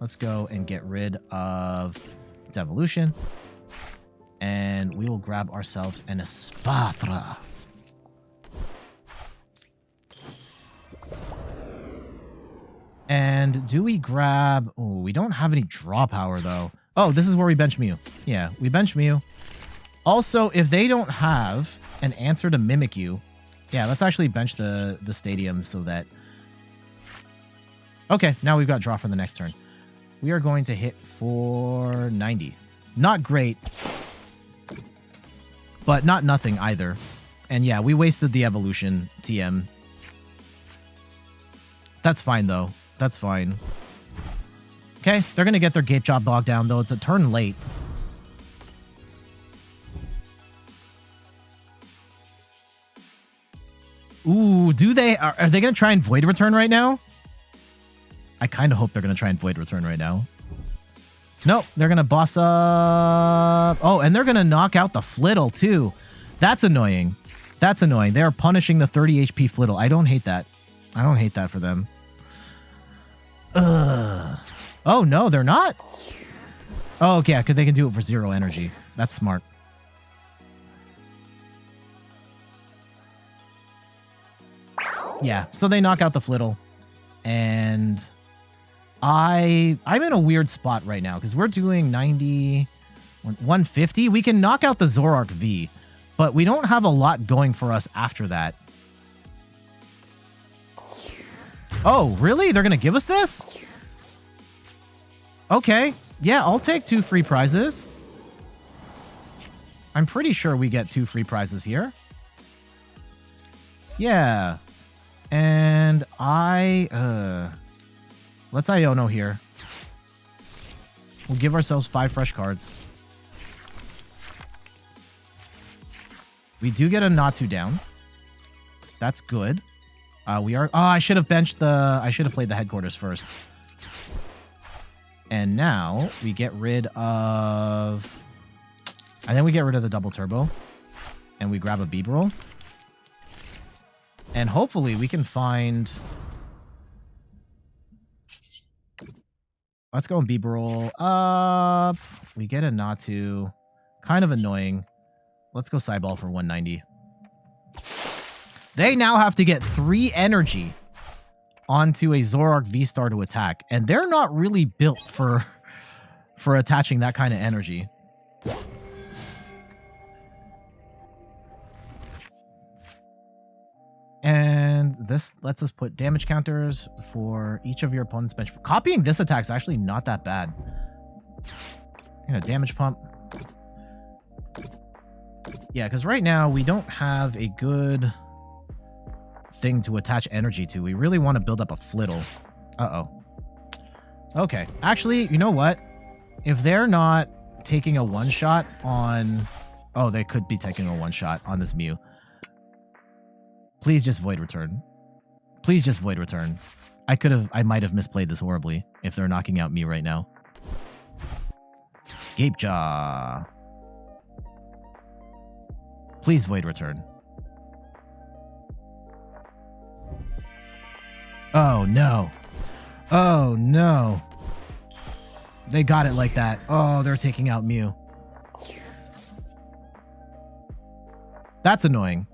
Let's go and get rid of Devolution. And we will grab ourselves an Espathra. And do we grab... Oh, we don't have any draw power, though. Oh, this is where we bench Mew. Yeah, we bench Mew. Also, if they don't have an answer to Mimikyu... Yeah, let's actually bench the stadium so that... Okay, now we've got draw for the next turn. We are going to hit for 90. Not great, but not nothing either. And yeah, we wasted the evolution TM. That's fine, though. That's fine. Okay, they're going to get their Gape Job bogged down, though. It's a turn late. Ooh, do they... Are they going to try and Void Return right now? I kind of hope they're going to try and Void Return right now. Nope, they're going to boss up... Oh, and they're going to knock out the Flittle, too. That's annoying. That's annoying. They are punishing the 30 HP Flittle. I don't hate that. I don't hate that for them. Ugh. Oh, no, they're not? Oh, okay, because they can do it for 0 energy. That's smart. Yeah, so they knock out the Flittle. And I'm in a weird spot right now because we're doing 90, 150. We can knock out the Zoroark V, but we don't have a lot going for us after that. Oh, really? They're going to give us this? Okay. Yeah, I'll take 2 free prizes. I'm pretty sure we get 2 free prizes here. Yeah. And let's Iono here. We'll give ourselves 5 fresh cards. We do get a Natu down. That's good. We are... Oh, I should have benched the... I should have played the headquarters first. And now we get rid of... And then we get rid of the double turbo. And we grab a Bibarel. And hopefully we can find... Let's go and Bibarel up. We get a Natu. Kind of annoying. Let's go Sideball for 190. They now have to get 3 energy onto a Zoroark V-Star to attack. And they're not really built for attaching that kind of energy. And this lets us put damage counters for each of your opponent's bench. Copying this attack is actually not that bad. And a damage pump. Yeah, because right now we don't have a good thing to attach energy to. We really want to build up a Flittle. Uh-oh. Okay. Actually, you know what? If they're not taking a one-shot on... Oh, they could be taking a one-shot on this Mew. Please just Void Return. Please just Void Return. I might have misplayed this horribly if they're knocking out me right now. Gape Jaw. Please Void Return. Oh, no. Oh, no. They got it like that. Oh, they're taking out Mew. That's annoying.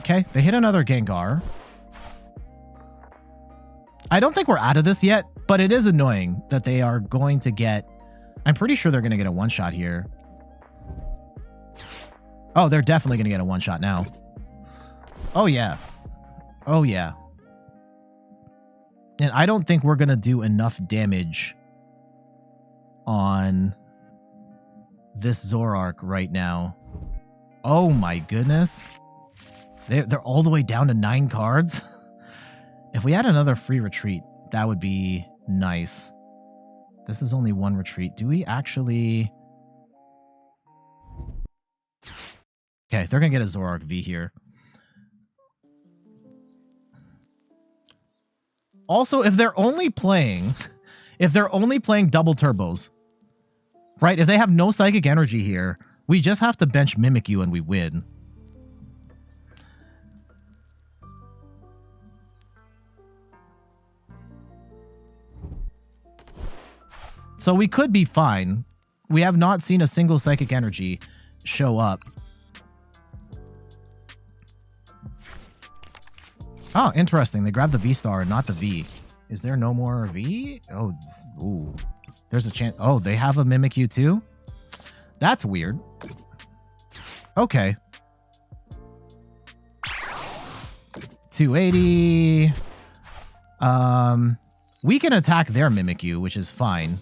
Okay, they hit another Gengar. I don't think we're out of this yet, but it is annoying that they are going to get... I'm pretty sure they're going to get a one-shot here. Oh, they're definitely going to get a one-shot now. Oh, yeah. Oh, yeah. And I don't think we're going to do enough damage on this Zoroark right now. Oh, my goodness. They're all the way down to 9 cards. If we had another free retreat, that would be nice. This is only 1 retreat. Do we actually... Okay, they're going to get a Zoroark V here. Also, if they're only playing double turbos, right? If they have no psychic energy here, we just have to bench Mimikyu and we win. So we could be fine. We have not seen a single psychic energy show up. Oh, interesting. They grabbed the V-Star and not the V. Is there no more V? Oh, ooh. There's a chance. Oh, they have a Mimikyu too? That's weird. Okay. 280. We can attack their Mimikyu, which is fine.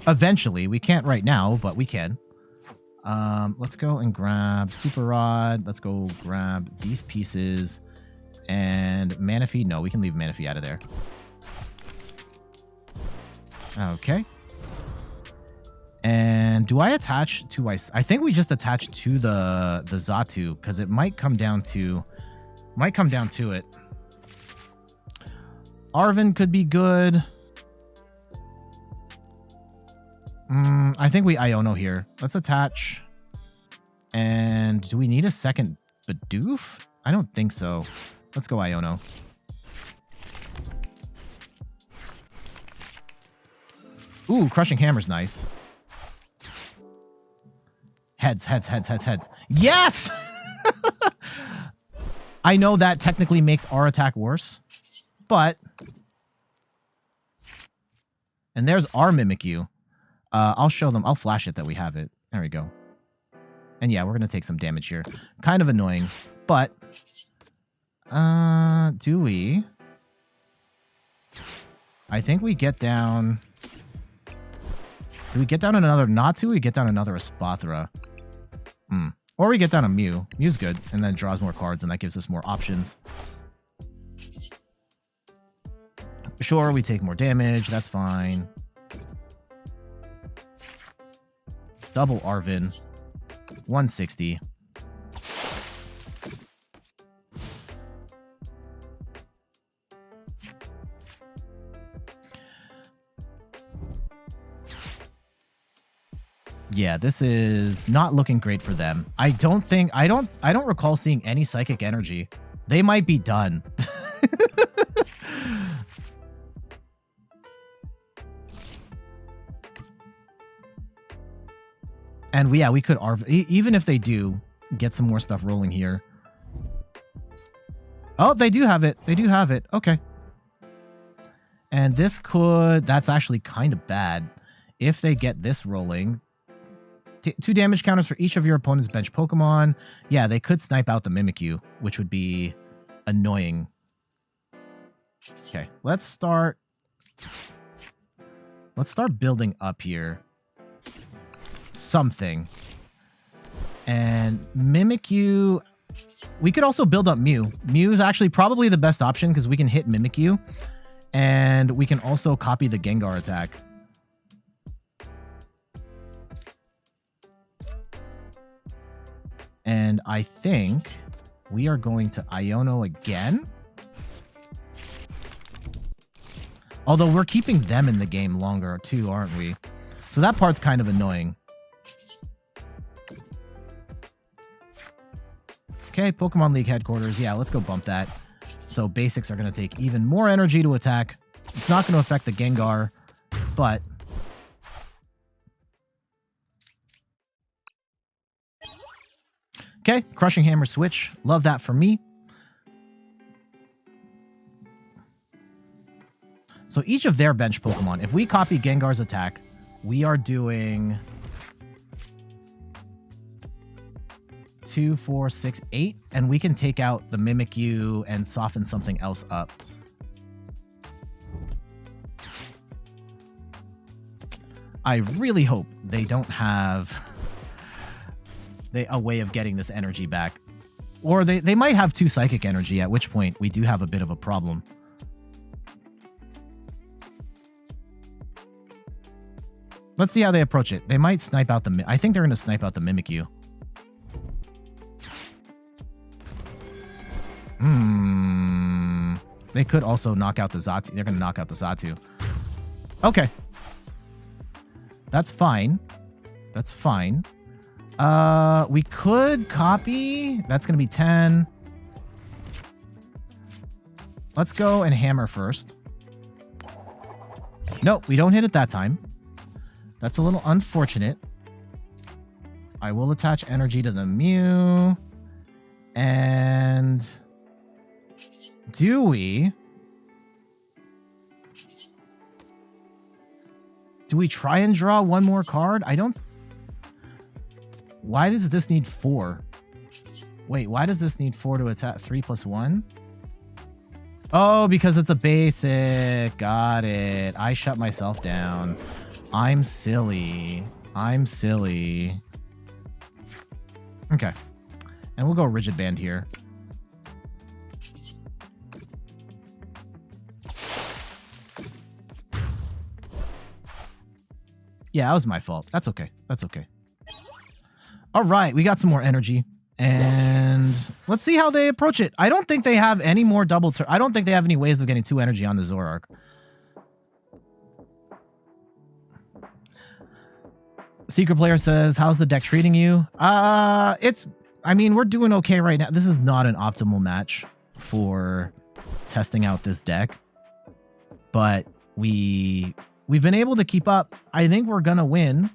Eventually. We can't right now, but we can. Let's go and grab Super Rod. Let's go grab these pieces. And Manaphy. No, we can leave Manaphy out of there. Okay. And do I attach to... I think we just attach to the Xatu, because it might come down to... it. Arven could be good. I think we Iono here. Let's attach. And do we need a second Bidoof? I don't think so. Let's go Iono. Ooh, Crushing Hammer's nice. Heads. Yes! I know that technically makes our attack worse, but... And there's our Mimikyu. I'll show them. I'll flash it that we have it. There we go. And yeah, we're going to take some damage here. Kind of annoying, but... do we? I think we get down... Do we get down another Natu? We get down another Espathra. Or we get down a Mew. Mew's good, and then draws more cards, and that gives us more options. Sure, we take more damage. That's fine. Double Arven. 160. Yeah, this is not looking great for them. I don't recall seeing any psychic energy. They might be done. And yeah, we could even if they do get some more stuff rolling here. Oh, they do have it. They do have it. Okay. And this could... That's actually kind of bad. If they get this rolling... 2 damage counters for each of your opponent's bench Pokemon. Yeah, they could snipe out the Mimikyu, which would be annoying. Okay, let's start building up here. Something. And Mimikyu... We could also build up Mew. Mew is actually probably the best option because we can hit Mimikyu. And we can also copy the Gengar attack. And I think we are going to Iono again. Although we're keeping them in the game longer too, aren't we? So that part's kind of annoying. Okay, Pokemon League headquarters. Yeah, let's go bump that. So basics are going to take even more energy to attack. It's not going to affect the Gengar, but... Okay, Crushing Hammer switch. Love that for me. So each of their bench Pokemon, if we copy Gengar's attack, we are doing 2, 4, 6, 8, and we can take out the Mimikyu and soften something else up. I really hope they don't have a way of getting this energy back. Or they might have 2 psychic energy, at which point we do have a bit of a problem. Let's see how they approach it. They might snipe out the... I think they're going to snipe out the Mimikyu. They could also knock out the Xatu. They're going to knock out the Xatu. Okay. That's fine. That's fine. We could copy. That's going to be 10. Let's go and hammer first. Nope, we don't hit it that time. That's a little unfortunate. I will attach energy to the Mew. And... do we try and draw one more card? I don't... Why does this need 4? Wait, why does this need 4 to attack? 3 plus 1? Oh, because it's a basic. Got it. I shut myself down. I'm silly. I'm silly. Okay. And we'll go Rigid Band here. Yeah, that was my fault. That's okay. That's okay. All right, we got some more energy. And let's see how they approach it. I don't think they have any more double turn. I don't think they have any ways of getting 2 energy on the Zoroark. Secret Player says, how's the deck treating you? I mean, we're doing okay right now. This is not an optimal match for testing out this deck. But we've been able to keep up. I think we're going to win.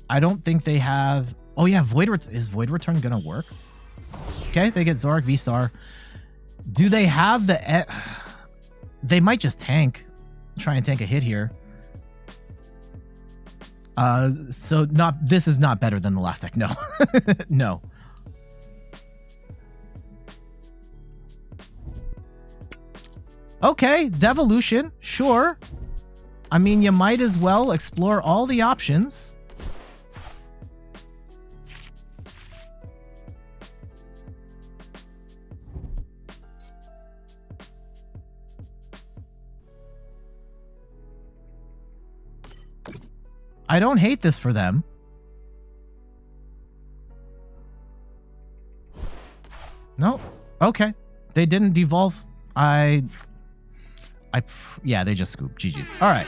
I don't think they have... Oh, yeah, is Void Return going to work? Okay, they get Zoroark V-Star. Do they have the... They might just tank. Try and tank a hit here. So this is not better than the last deck. No. No. Okay, Devolution. Sure. I mean, you might as well explore all the options. I don't hate this for them. No. Okay. They didn't devolve. Yeah, they just scooped. GG's. All right.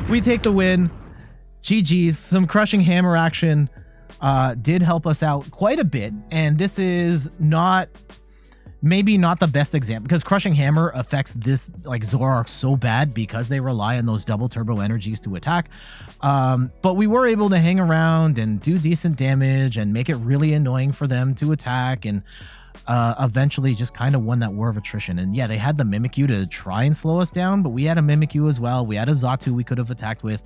We take the win. GG's. Some Crushing Hammer action did help us out quite a bit. And this is maybe not the best example, because Crushing Hammer affects this like Zoroark so bad because they rely on those double turbo energies to attack. But we were able to hang around and do decent damage and make it really annoying for them to attack, and eventually just kind of won that war of attrition. And yeah, they had the Mimikyu to try and slow us down, but we had a Mimikyu as well. We had a Xatu we could have attacked with.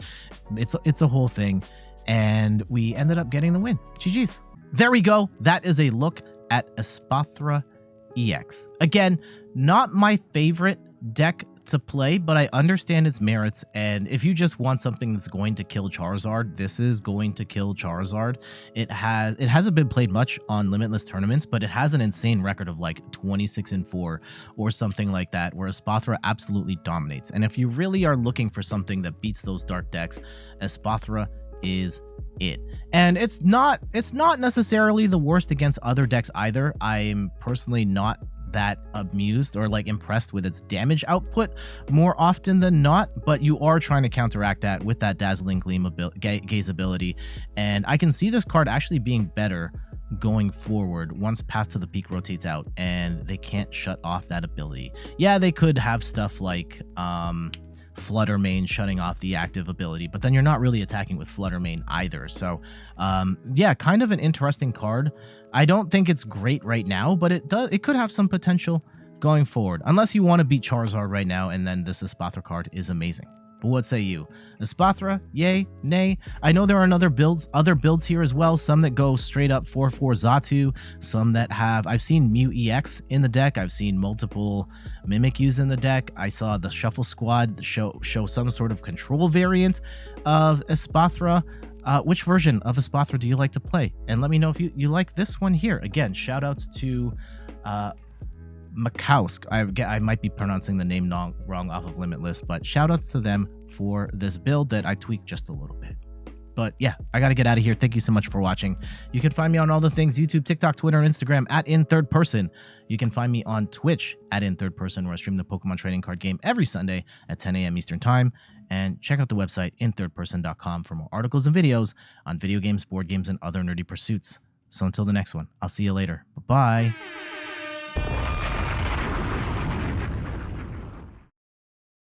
It's a whole thing, and we ended up getting the win. GG's. There we go. That is a look at Espathra EX. Again, not my favorite deck to play, but I understand its merits, and if you just want something that's going to kill Charizard, this is going to kill Charizard. It hasn't been played much on Limitless tournaments, but it has an insane record of like 26-4 or something like that, where Espathra absolutely dominates. And if you really are looking for something that beats those dark decks, Espathra is it. And it's not necessarily the worst against other decks either. I'm personally not that amused or like impressed with its damage output more often than not, but you are trying to counteract that with that Dazzling Gleam gaze ability, and I can see this card actually being better going forward once Path to the Peak rotates out and they can't shut off that ability. Yeah, they could have stuff like Flutter Mane shutting off the active ability, but then you're not really attacking with Flutter Mane either. So yeah, kind of an interesting card. I don't think it's great right now, but it could have some potential going forward, unless you want to beat Charizard right now, and then this Espathra card is amazing. But what say you? Espathra, yay, nay? I know there are other builds here as well, some that go straight up 4/4 Xatu, some that have... I've seen Mew EX in the deck, I've seen multiple Mimikyus in the deck, I saw the Shuffle Squad show some sort of control variant of Espathra. Which version of Espathra do you like to play? And let me know if you like this one here. Again, shout outs to Makowsk. I might be pronouncing the name wrong off of Limitless, but shoutouts to them for this build that I tweaked just a little bit. But yeah, I got to get out of here. Thank you so much for watching. You can find me on all the things: YouTube, TikTok, Twitter, and Instagram at In Third Person. You can find me on Twitch at In Third Person, where I stream the Pokemon trading card game every Sunday at 10 a.m. Eastern Time. And check out the website, inthirdperson.com, for more articles and videos on video games, board games, and other nerdy pursuits. So until the next one, I'll see you later. Bye-bye.